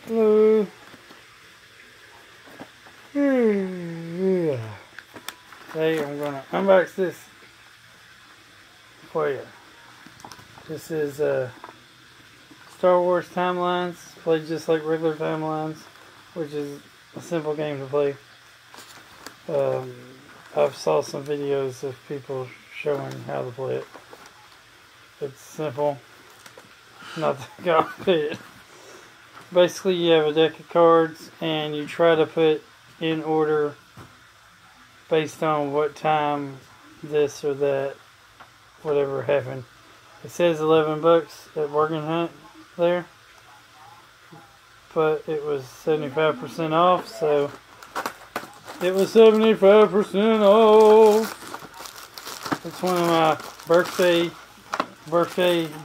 Hello. Hey, I'm gonna unbox this for you. This is Star Wars Timelines, played just like regular Timelines, which is a simple game to play. I've saw some videos of people showing how to play it. It's simple, not that complicated. Basically, you have a deck of cards and you try to put in order based on what time this or that, whatever happened. It says $11 at Bargain Hunt there, but it was 75% off, so it was 75% off. It's one of my birthday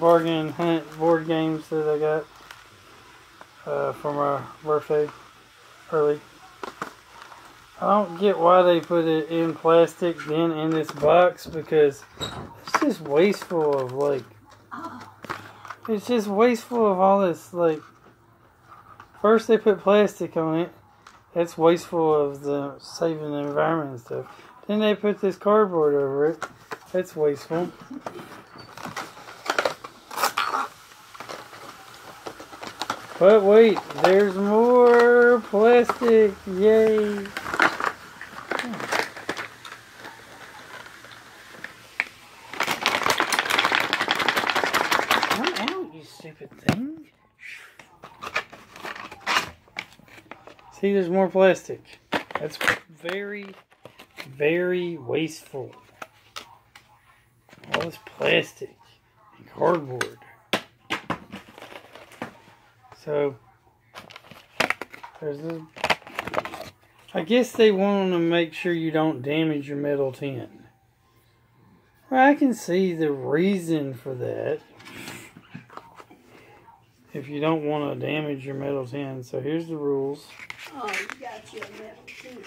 Bargain Hunt board games that I got for my birthday early. I don't get why they put it in plastic then in this box, because it's just wasteful of it's just wasteful of all this. Like, first they put plastic on it. That's wasteful of the saving the environment and stuff. Then they put this cardboard over it. That's wasteful. But wait, there's more plastic. Yay. Come out, you stupid thing. See, there's more plastic. That's very, very wasteful. All this plastic and cardboard. So, there's this. I guess they want to make sure you don't damage your metal tin. Well, I can see the reason for that. If you don't want to damage your metal tin. So here's the rules. Oh, you got your metal tin.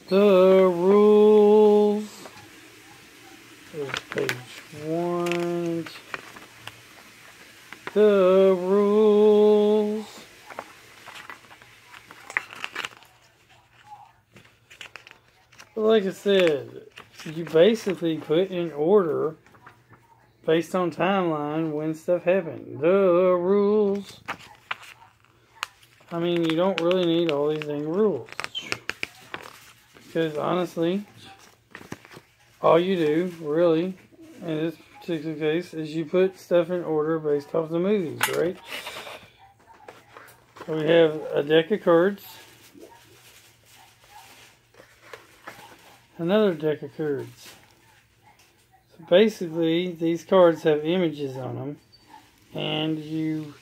The rules. There's page 1. The rules. But like I said, you basically put in order based on timeline when stuff happened. The rules. I mean, you don't really need all these dang rules. Because honestly, all you do, really, in this particular case, is you put stuff in order based off the movies, right? So we have a deck of cards. Another deck of cards. So basically, these cards have images on them. And you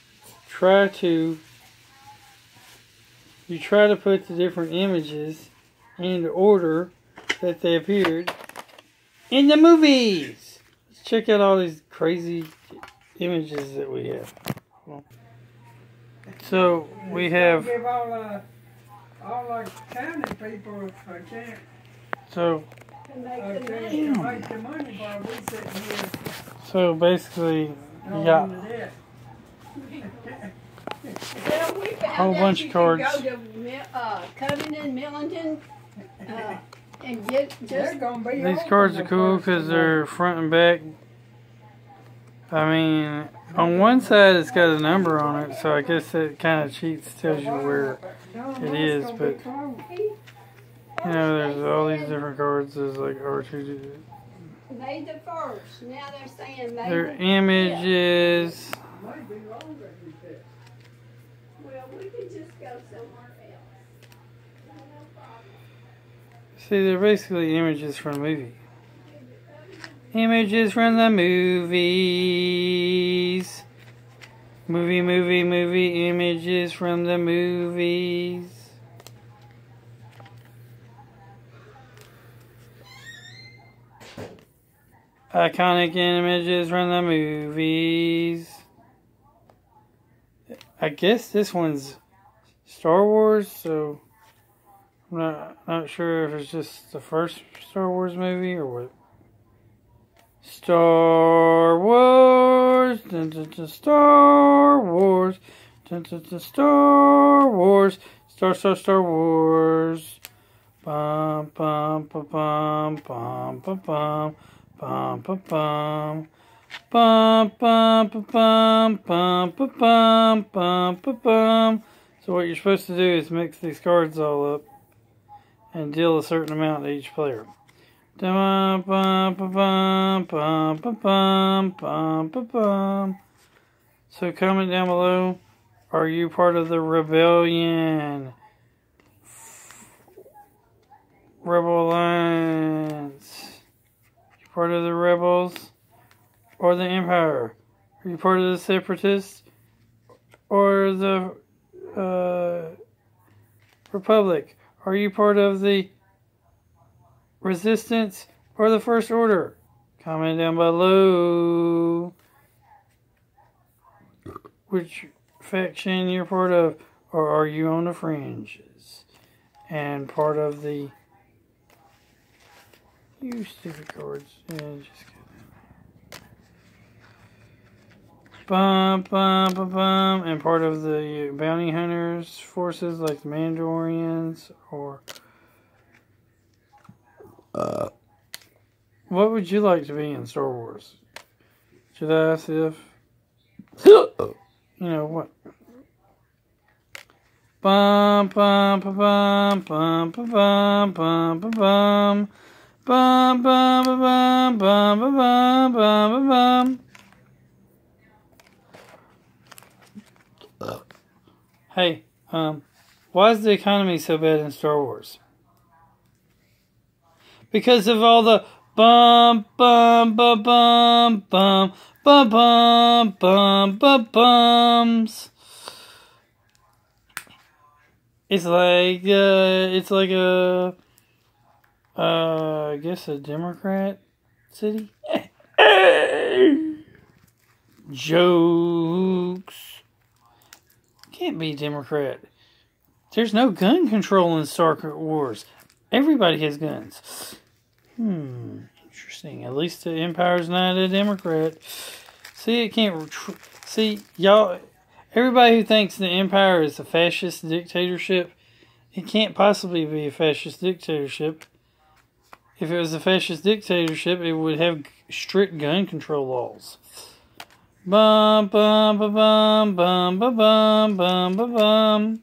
try to put the different images in order that they appeared in the movies. Let's check out all these crazy images that we have. So we have. Give all the county people a chance. So. To make the money while we sitting here. So basically, you got a whole bunch of cards. Go to Covington, Millington, and get just. These cards are cool because they're front and back. I mean, on one side it's got a number on it, so I guess that kind of cheats, tells you where it is. But you know, there's all these different cards. There's like R2. May the 1st. Now they're saying May They're the images. Well, we could just go somewhere else. No problem. See, they're basically images from the movie. Images from the movies. Movie, images from the movies. Iconic images from the movies. I guess this one's Star Wars, so I'm not sure if it's just the first Star Wars movie or what. Star Wars Wars. Dun, dun, dun, Star Wars. Dun, dun, dun, Star Wars. Star Wars. Bum, bum, bum, bum, bum, bum, bum, bum, bum, bum. Bum, bum, bum, bum, bum, bum, bum, bum, bum. So what you're supposed to do is mix these cards all up and deal a certain amount to each player. Bum, bum, bum, bum, bum, bum, bum, bum, bum. So comment down below, are you part of the rebellion? Rebel Alliance? You part of the rebels or the Empire? Are you part of the Separatists or the Republic? Are you part of the Resistance or the First Order? Comment down below which faction you're part of, or are you on the fringes and part of the... You stupid cards. Yeah, just kidding. Bum, bum, bum, bum. And part of the bounty hunters forces like the Mandalorians, or... What would you like to be in Star Wars? Should I ask if... You know what? Bum, bum, bum, bum, bum, bum, bum, bum, bum. Bum, bum, bum, bum, bum, bum, bum, bum, bum. Hey, why is the economy so bad in Star Wars? Because of all the bum, bum, bum, bum, bum, bum, bum, bum, bum, bums. It's like a, I guess a Democrat city. Jokes. Can't be Democrat. There's no gun control in Star Wars. Everybody has guns. Interesting. At least the Empire's not a Democrat. See, it can't... See, y'all... Everybody who thinks the Empire is a fascist dictatorship, it can't possibly be a fascist dictatorship. If it was a fascist dictatorship, it would have strict gun control laws. Bum, bum, bum, bum, bum, bum, bum, bum, bum, bum.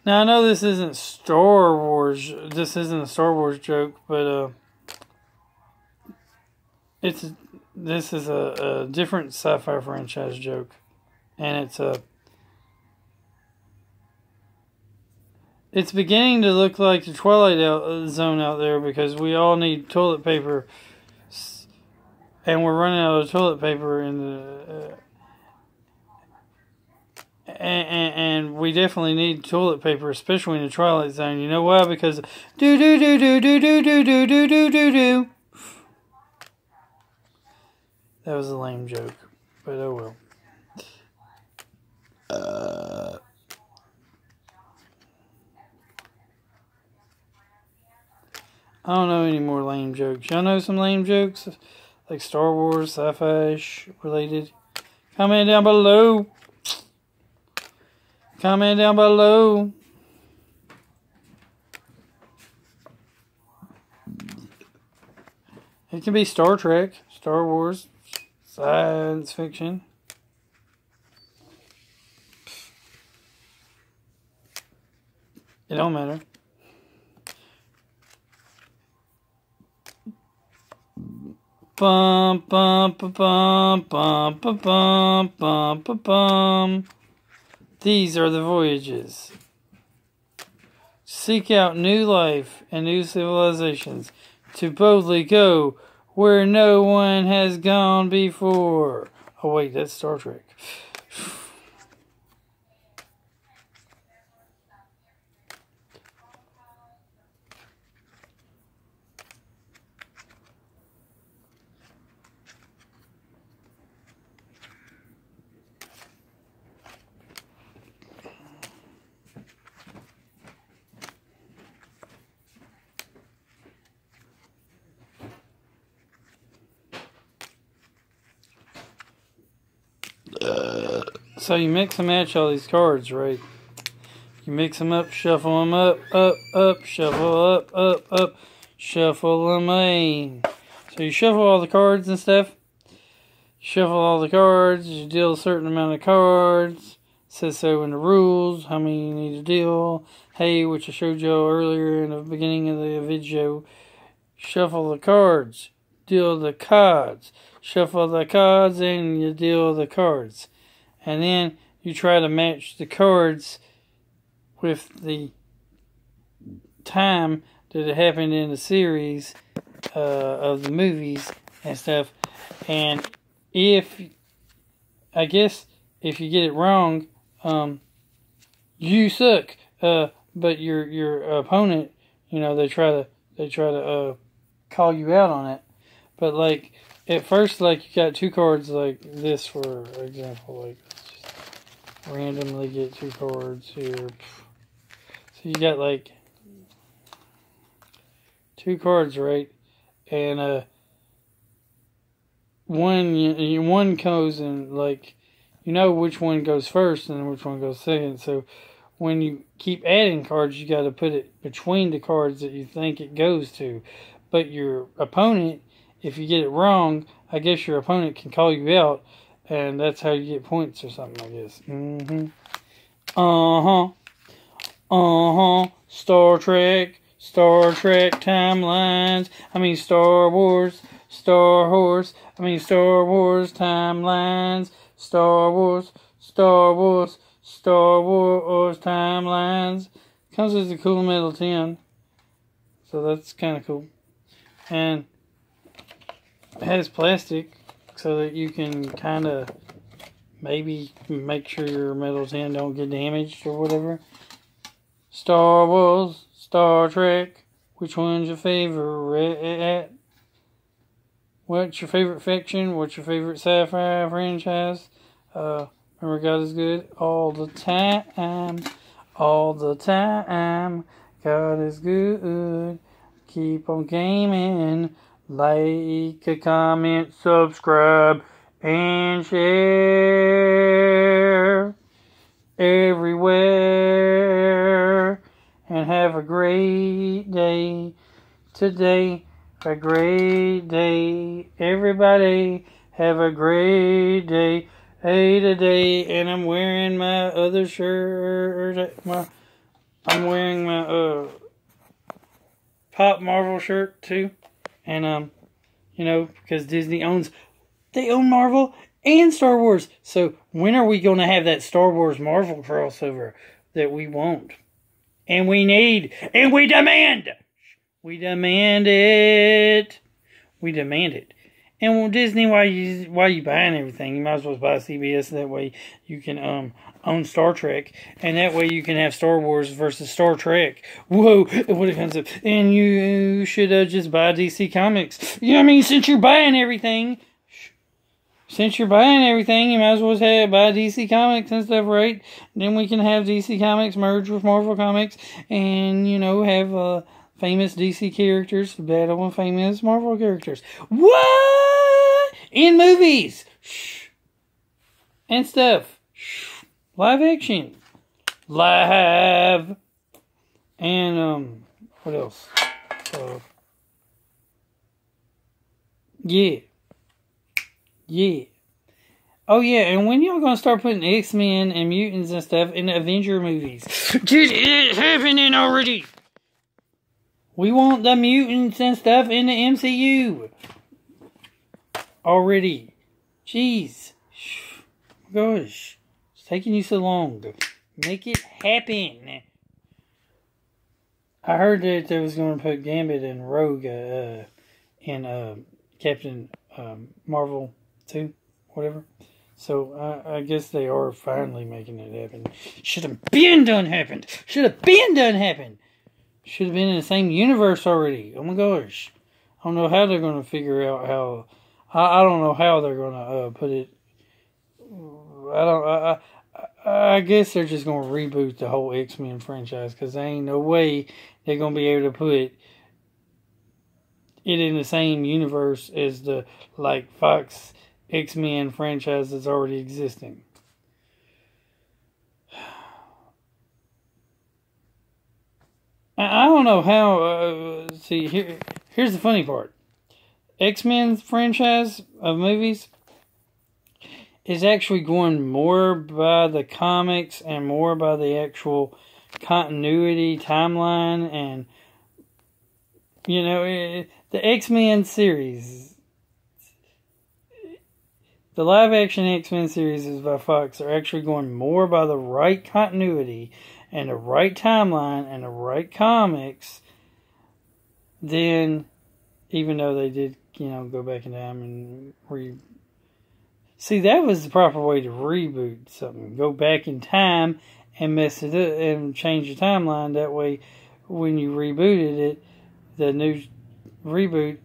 Now, I know this isn't Star Wars. This isn't a Star Wars joke, but this is a different sci-fi franchise joke, and it's beginning to look like the Twilight Zone out there, because we all need toilet paper, and we're running out of toilet paper in the. And we definitely need toilet paper, especially in the Twilight Zone. You know why? Because do do do do do do do do do do do do. That was a lame joke, but oh well. I don't know any more lame jokes. Y'all know some lame jokes, like Star Wars, sci-fi related? Comment down below. Comment down below. It can be Star Trek, Star Wars, science fiction. It don't matter. Bum, bum, bum, bum, bum, bum, bum, bum, bum, bum. These are the voyages. Seek out new life and new civilizations to boldly go where no one has gone before. Oh wait, that's Star Trek. So you mix and match all these cards, right? You mix them up, shuffle them up, up, shuffle up, shuffle them in. So you shuffle all the cards and stuff. Shuffle all the cards. You deal a certain amount of cards. It says so in the rules, how many you need to deal. Hey, which I showed you earlier in the beginning of the video. Shuffle the cards. Deal the cards. Shuffle the cards and you deal the cards. And then you try to match the cards with the time that it happened in the series of the movies and stuff. And if you get it wrong, you suck. But your opponent, they try to call you out on it. But like at first, like you got two cards like this, for example. Like let's just randomly get two cards here. So you got like two cards, right? And one goes in, like, which one goes first and which one goes second. So when you keep adding cards, you got to put it between the cards that you think it goes to. But your opponent, if you get it wrong, I guess your opponent can call you out, and that's how you get points or something, I guess. Star Trek timelines. Star Wars timelines. Star Wars timelines. Comes with a cool metal tin. So that's kind of cool. And it has plastic so that you can kind of maybe make sure your metal tin don't get damaged or whatever. Star Wars, Star Trek, which one's your favorite? What's your favorite fiction? What's your favorite sci-fi franchise? Remember, God is good all the time. All the time. God is good. Keep on gaming. Like, comment, subscribe, and share everywhere. And have a great day today. A great day, everybody. Have a great day. Hey, today, and I'm wearing my other shirt. I'm wearing my Pop Marvel shirt too, and because Disney they own Marvel and Star Wars. So when are we going to have that Star Wars Marvel crossover that we want, and we need, and we demand? We demand it. We demand it. And well, Disney, why you buying everything? You might as well buy CBS. That way you can own Star Trek, and that way you can have Star Wars versus Star Trek. Whoa, what a concept! And you should just buy DC Comics. Since you're buying everything, you might as well buy DC Comics and stuff, right? Then we can have DC Comics merge with Marvel Comics, and have famous DC characters battle with famous Marvel characters. What? In movies. And stuff. Live action. Live. And, what else? Yeah. Oh, yeah, and when y'all gonna start putting X-Men and mutants and stuff in the Avenger movies? Dude, it's happening already. We want the mutants and stuff in the MCU already. Jeez. Gosh. It's taking you so long to make it happen. I heard that they was going to put Gambit and Rogue in Captain Marvel 2, whatever. So I guess they are finally making it happen. Should have been done happened. Should have been in the same universe already. Oh my gosh. I don't know how they're going to figure out how. I don't know how they're going to put it. I guess they're just going to reboot the whole X-Men franchise, because there ain't no way they're going to be able to put it in the same universe as the Fox X-Men franchise that's already existing. don't know how. See, here's the funny part. X-Men franchise of movies is actually going more by the comics and more by the actual continuity timeline, and the X-Men series, the live action X-Men series is by Fox, are actually going more by the right continuity and the right timeline and the right comics than, even though they did go back in time and see, that was the proper way to reboot something. Go back in time and mess it up and change the timeline. That way, when you rebooted it, the new reboot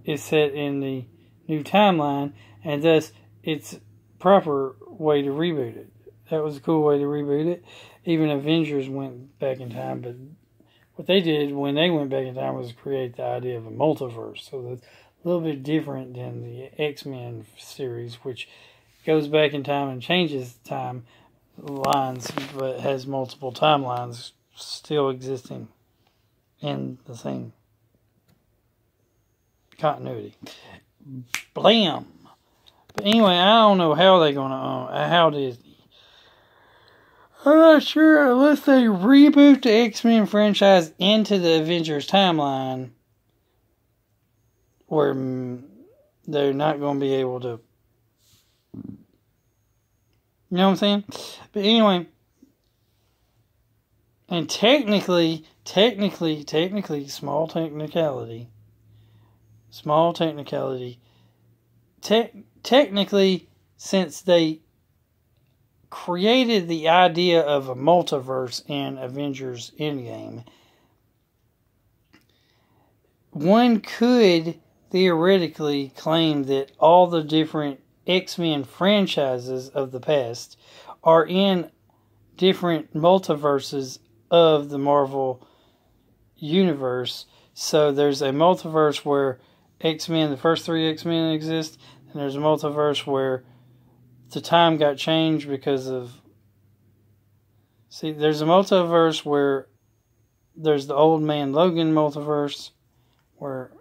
is set in the new timeline, and thus it's proper way to reboot it. That was a cool way to reboot it. Even Avengers went back in time, but what they did when they went back in time was create the idea of a multiverse. So that's a little bit different than the X-Men series, which goes back in time and changes time lines, but has multiple timelines still existing in the same continuity. Blam! But anyway, I don't know how they're going to how Disney. I'm not sure unless they reboot the X-Men franchise into the Avengers timeline, where they're not going to be able to. You know what I'm saying? But anyway, and technically, small technicality, technically, since they created the idea of a multiverse in Avengers Endgame, one could theoretically claim that all the different X-Men franchises of the past are in different multiverses of the Marvel universe. So there's a multiverse where X-Men, the first three X-Men exist, and there's a multiverse where the time got changed because of... See, there's a multiverse where there's the Old Man Logan multiverse, where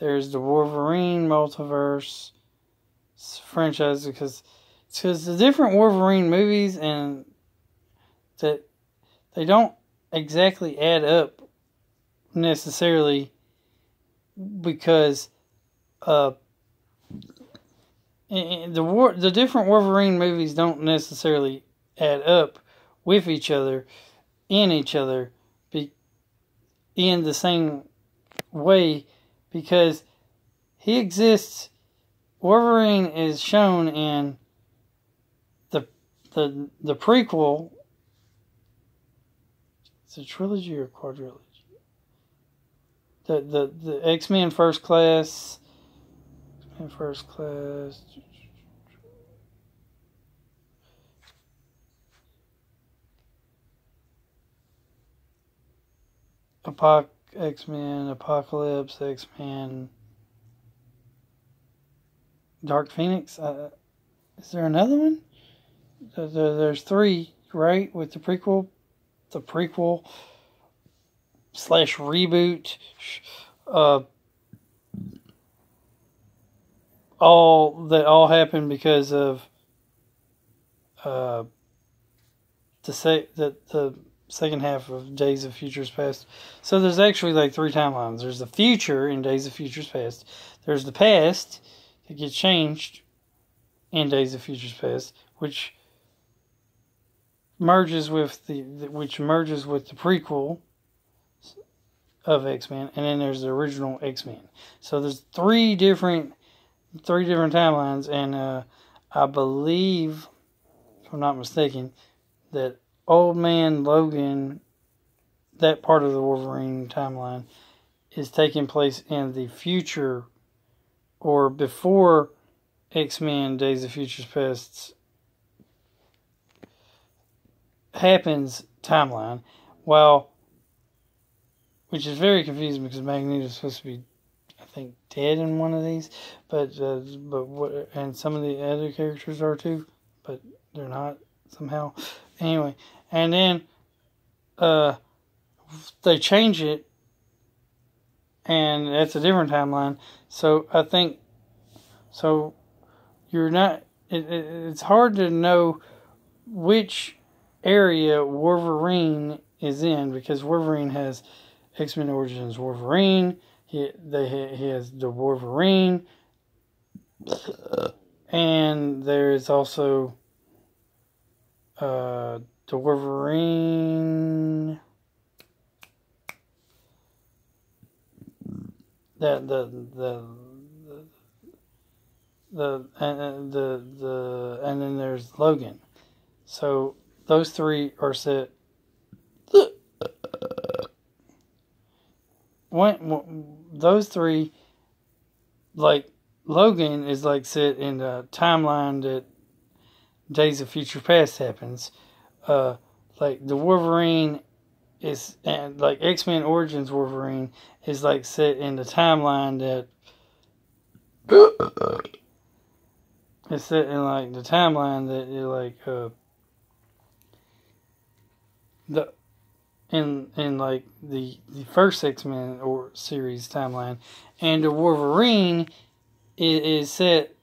there's the Wolverine multiverse franchise, because the different Wolverine movies, and that they don't exactly add up necessarily, because the different Wolverine movies don't necessarily add up with each other, in the same way, because he exists. Wolverine is shown in the prequel. It's a trilogy or quadrilogy. The X-Men First Class. First Class. X-Men, Apocalypse, X-Men, Dark Phoenix. Is there another one? There's three, right? With the prequel / reboot. All happened because of the second half of Days of Futures Past. So there's actually like three timelines. There's the future in Days of Futures Past. There's the past that gets changed in Days of Futures Past, which merges with the prequel of X-Men, and then there's the original X-Men. So there's three different timelines, and I believe, if I'm not mistaken, that Old Man Logan, that part of the Wolverine timeline, is taking place in the future or before X-Men Days of Futures Past happens timeline, which is very confusing because Magneto is supposed to be, I think, dead in one of these, but and some of the other characters are too, but they're not somehow. Anyway, and then they change it, and that's a different timeline. So I think, so you're not, it's hard to know which area Wolverine is in, because Wolverine has X-Men Origins Wolverine, he has the Wolverine, and there's also the Wolverine that and then there's Logan. So those three are set. Those three, like Logan, is like set in the timeline that Days of Future Past happens. Like the Wolverine is, and like X-Men Origins Wolverine is like set in the timeline that it's set in like the timeline that it like in like the first X-Men or series timeline, and the Wolverine is set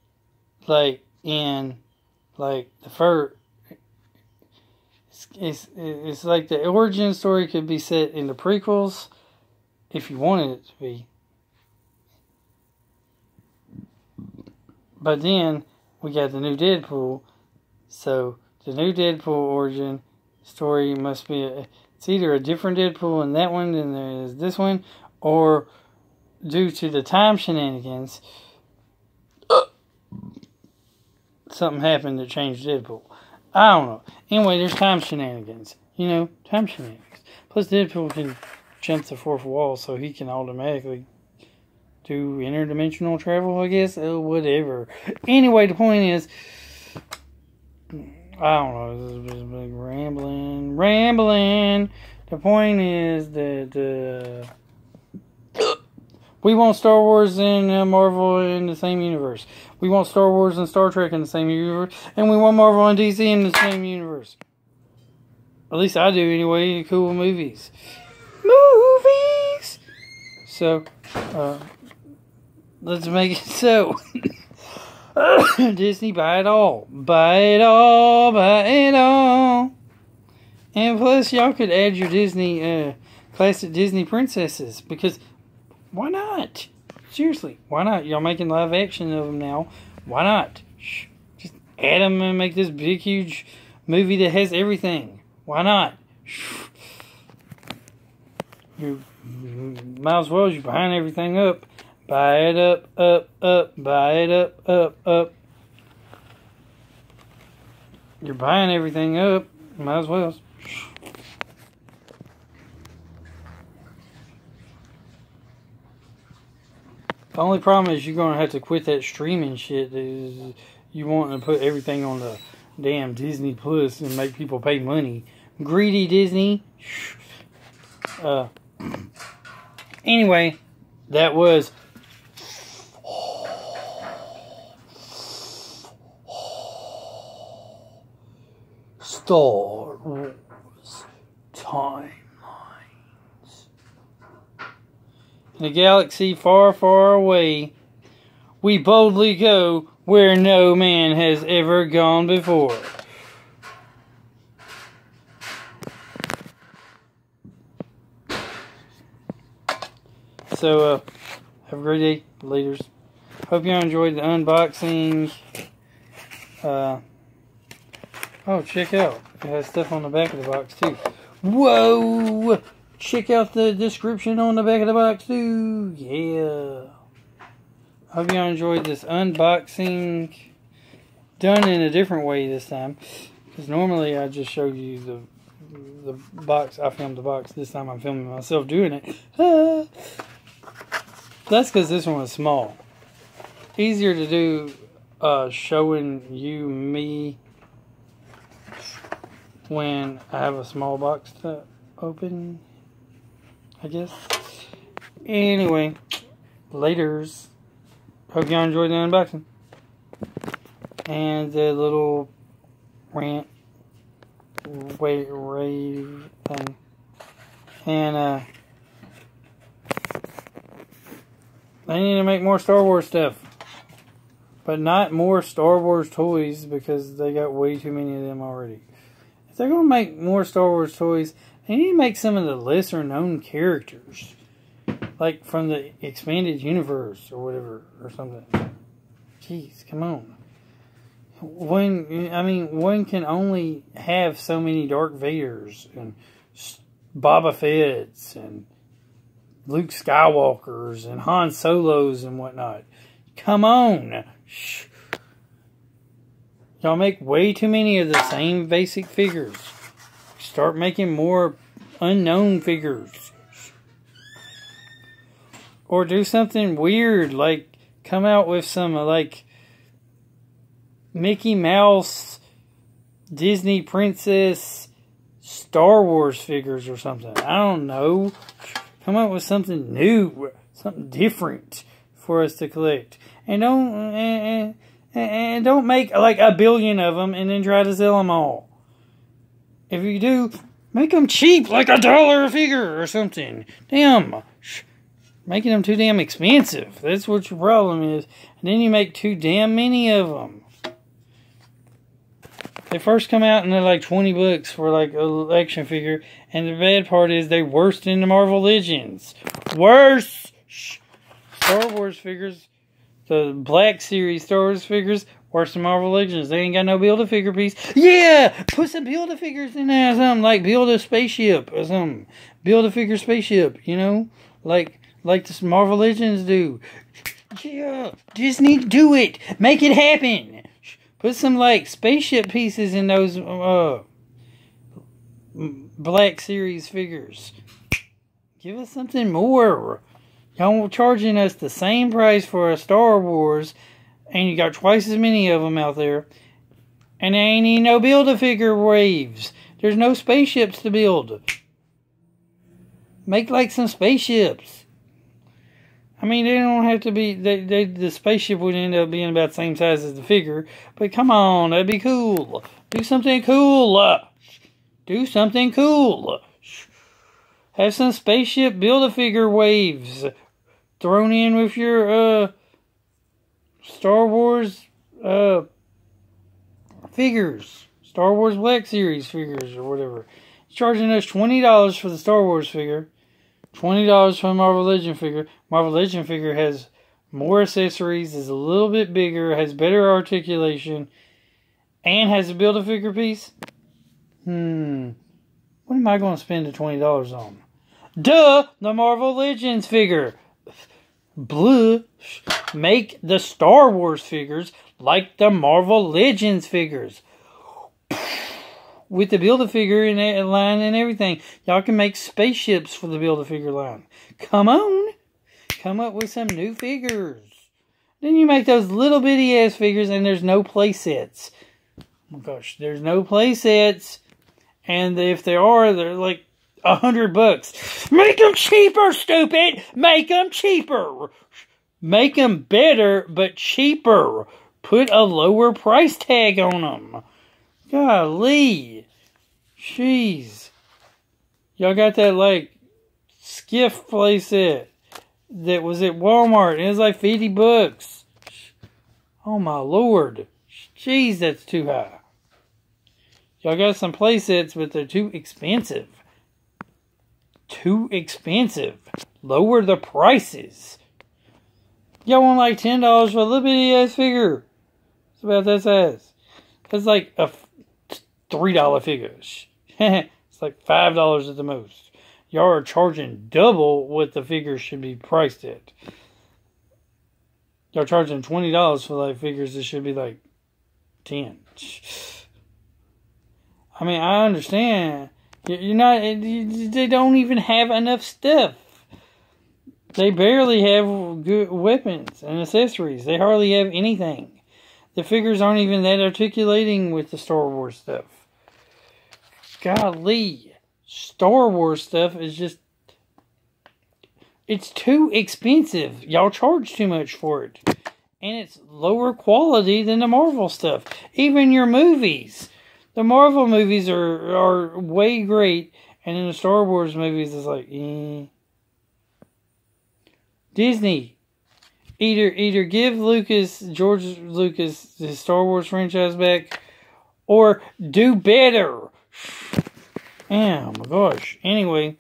like in like the first. It's like the origin story could be set in the prequels if you wanted it to be. But then we got the new Deadpool, so the new Deadpool origin story must be it's either a different Deadpool in that one than there is this one, or due to the time shenanigans, something happened that changed Deadpool. I don't know. Anyway, there's time shenanigans. You know, time shenanigans. Plus, Deadpool can jump the fourth wall, so he can automatically do interdimensional travel, I guess. Oh, whatever. Anyway, the point is, I don't know. This is just big rambling. The point is that we want Star Wars and Marvel in the same universe. We want Star Wars and Star Trek in the same universe. And we want Marvel and DC in the same universe. At least I do anyway. Cool movies. So, let's make it so. Disney, buy it all. Buy it all. Buy it all. And plus, y'all could add your Disney, classic Disney princesses. Because why not? Seriously, why not? Y'all making live action of them now. Why not? Just add them and make this big, huge movie that has everything. Why not? You might as well. You're buying everything up. Buy it up. Buy it up. You're buying everything up. Might as well. The only problem is you're going to have to quit that streaming shit. Is you want to put everything on the damn Disney Plus and make people pay money. Greedy Disney. Anyway, that was Star Wars Timelines. In a galaxy far, far away, we boldly go where no man has ever gone before. So, have a great day, leaders. Hope you enjoyed the unboxing. Oh, check out. It has stuff on the back of the box, too. Whoa! Check out the description on the back of the box, too. Yeah. Hope you enjoyed this unboxing. Done in a different way this time. Because normally I just show you the box. I filmed the box. This time I'm filming myself doing it. That's because this one was small. Easier to do showing you me when I have a small box to open, I guess. Anyway, laters. Hope y'all enjoyed the unboxing. And the little rave thing. And they need to make more Star Wars stuff. But not more Star Wars toys, because they got way too many of them already. If they're going to make more Star Wars toys, they need to make some of the lesser known characters. Like from the expanded universe or whatever, or something. Jeez, come on. One can only have so many Darth Vaders and Boba Fett's and Luke Skywalkers and Han Solos and whatnot. Come on. Shh. Y'all make way too many of the same basic figures. Start making more unknown figures. Or do something weird, like come out with some like Mickey Mouse, Disney Princess, Star Wars figures or something. I don't know. Come up with something new, something different for us to collect. And don't make like 1 billion of them and then try to sell them all. If you do, make them cheap, like $1 a figure or something. Damn. Making them too damn expensive. That's what your problem is. And then you make too damn many of them. They first come out and they're like $20 for like an action figure. And the bad part is they're worse than the Marvel Legends. Worse! Star Wars figures, the Black Series Star Wars figures, worse than Marvel Legends. They ain't got no Build-A-Figure piece. Yeah! Put some Build-A-Figures in there or something. Like build a spaceship or something. Build-A-Figure spaceship, you know? Like the Marvel Legends do. Yeah, Disney, do it. Make it happen. Put some like spaceship pieces in those Black Series figures. Give us something more. Y'all charging us the same price for a Star Wars, and you got twice as many of them out there. And there ain't even no Build-A-Figure waves. There's no spaceships to build. Make like some spaceships. I mean, they don't have to be... the spaceship would end up being about the same size as the figure. But come on, that'd be cool. Do something cool. Do something cool. Have some spaceship Build-A-Figure waves thrown in with your Star Wars figures. Star Wars Black Series figures or whatever. Charging us $20 for the Star Wars figure. $20 for a Marvel Legend figure. Marvel Legend figure has more accessories, is a little bit bigger, has better articulation, and has a Build-A-Figure piece. What am I going to spend the $20 on? Duh! The Marvel Legends figure. Bleh. Make the Star Wars figures like the Marvel Legends figures. With the Build-A-Figure in that line and everything. Y'all can make spaceships for the Build-A-Figure line. Come on. Come up with some new figures. Then you make those little bitty ass figures and there's no play sets. Oh my gosh, there's no play sets. And if there are, they're like $100. Make them cheaper, stupid! Make them cheaper! Make them better, but cheaper. Put a lower price tag on them. Golly. Jeez. Y'all got that, like, skiff playset that was at Walmart. It was like $50. Oh, my Lord. Jeez, that's too high. Y'all got some playsets, but they're too expensive. Too expensive. Lower the prices. Y'all want like $10 for a little bitty ass figure. It's about that size. It's like a $3 figure. It's like $5 at the most. Y'all are charging double what the figure should be priced at. Y'all charging $20 for like figures that should be like $10. I mean, I understand. You're not. They don't even have enough stuff. They barely have good weapons and accessories. They hardly have anything. The figures aren't even that articulating with the Star Wars stuff. Golly. Star Wars stuff is just... It's too expensive. Y'all charge too much for it. And it's lower quality than the Marvel stuff. Even your movies. The Marvel movies are way great. And in the Star Wars movies, it's like, Disney, either give George Lucas, his Star Wars franchise back, or do better. Oh my gosh. Anyway,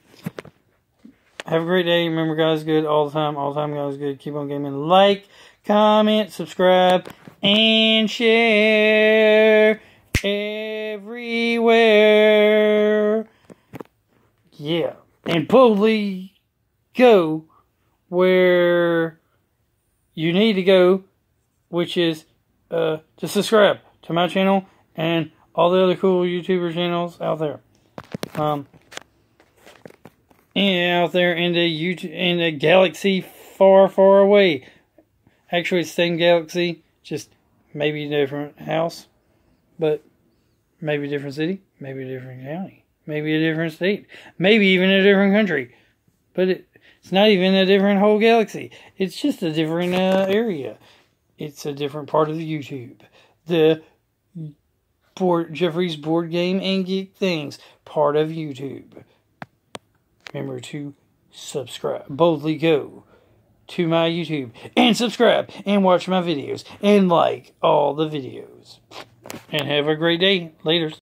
have a great day. Remember, guys, good all the time. All the time, guys, good. Keep on gaming. Like, comment, subscribe, and share everywhere. Yeah. And boldly go where you need to go, which is to subscribe to my channel and all the other cool YouTuber channels out there. And out there in the galaxy far, far away. Actually, it's the same galaxy, just maybe a different house, but maybe a different city, maybe a different county, maybe a different state, maybe even a different country. But it's not even a different whole galaxy. It's just a different area. It's a different part of the YouTube. The Jeffrey's Board Game and Geek Things, part of YouTube. Remember to subscribe. Boldly go to my YouTube and subscribe and watch my videos and like all the videos. And have a great day. Laters.